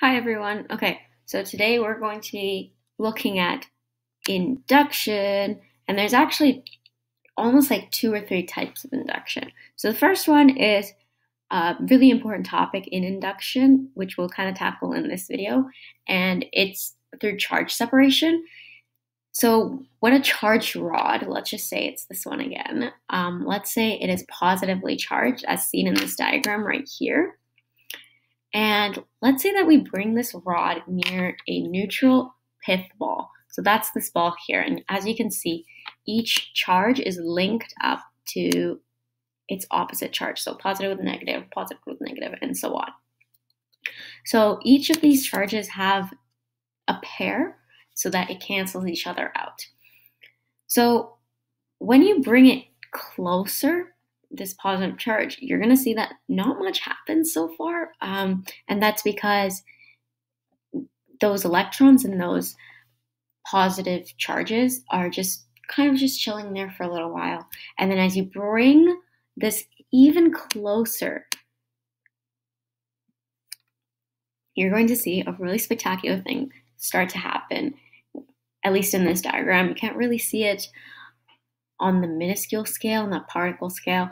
Hi everyone. Okay, so today we're going to be looking at induction, and there's actually almost like two or three types of induction. So the first one is a really important topic in induction, which we'll kind of tackle in this video, and it's through charge separation. So when a charged rod, let's just say it's this one again, let's say it is positively charged as seen in this diagram right here. And let's say that we bring this rod near a neutral pith ball. So that's this ball here. And as you can see, each charge is linked up to its opposite charge. So positive with negative, and so on. So each of these charges have a pair so that it cancels each other out. So when you bring it closer, this positive charge, you're going to see that not much happens so far. And that's because those electrons and those positive charges are just kind of just chilling there for a little while. And then as you bring this even closer, you're going to see a really spectacular thing start to happen, at least in this diagram. You can't really see it on the minuscule scale and the particle scale.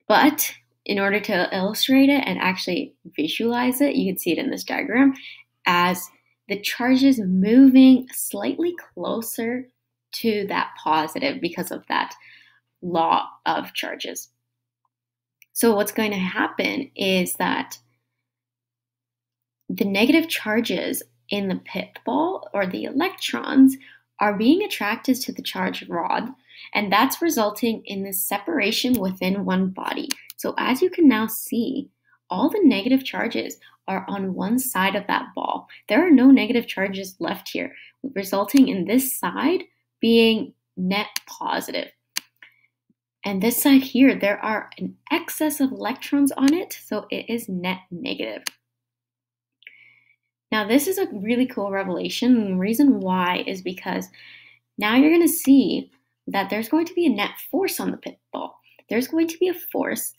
But in order to illustrate it and actually visualize it, you can see it in this diagram as the charges moving slightly closer to that positive because of that law of charges. So what's going to happen is that the negative charges in the pith ball, or the electrons, are being attracted to the charged rod, and that's resulting in this separation within one body. So as you can now see, all the negative charges are on one side of that ball. There are no negative charges left here, resulting in this side being net positive. And this side here, there are an excess of electrons on it, so it is net negative. Now, this is a really cool revelation, and the reason why is because now you're going to see that there's going to be a net force on the pith ball. There's going to be a force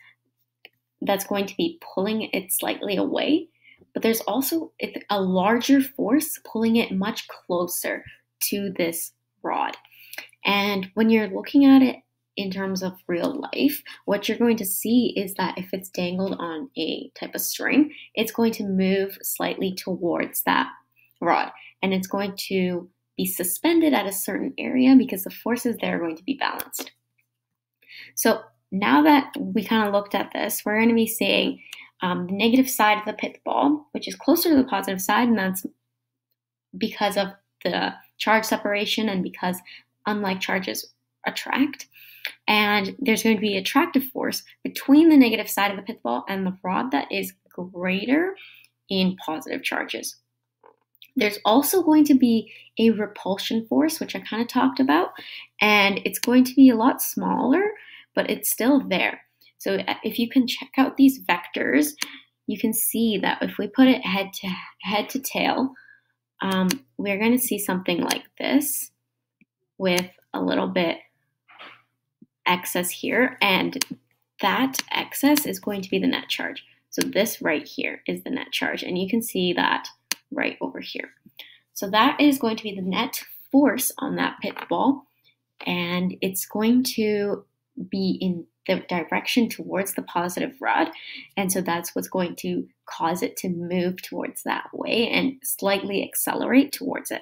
that's going to be pulling it slightly away, but there's also a larger force pulling it much closer to this rod. And when you're looking at it in terms of real life, what you're going to see is that if it's dangled on a type of string, it's going to move slightly towards that rod, and it's going to be suspended at a certain area because the forces there are going to be balanced. So now that we kind of looked at this, we're going to be seeing the negative side of the pith ball, which is closer to the positive side, and that's because of the charge separation and because unlike charges attract. And there's going to be attractive force between the negative side of the pith ball and the rod that is greater in positive charges. There's also going to be a repulsion force, which I kind of talked about, and it's going to be a lot smaller, but it's still there. So if you can check out these vectors, you can see that if we put it head to tail, we're going to see something like this with a little bit excess here, and that excess is going to be the net charge. So this right here is the net charge, and you can see that right over here. So that is going to be the net force on that pith ball, and it's going to be in the direction towards the positive rod, and so that's what's going to cause it to move towards that way and slightly accelerate towards it.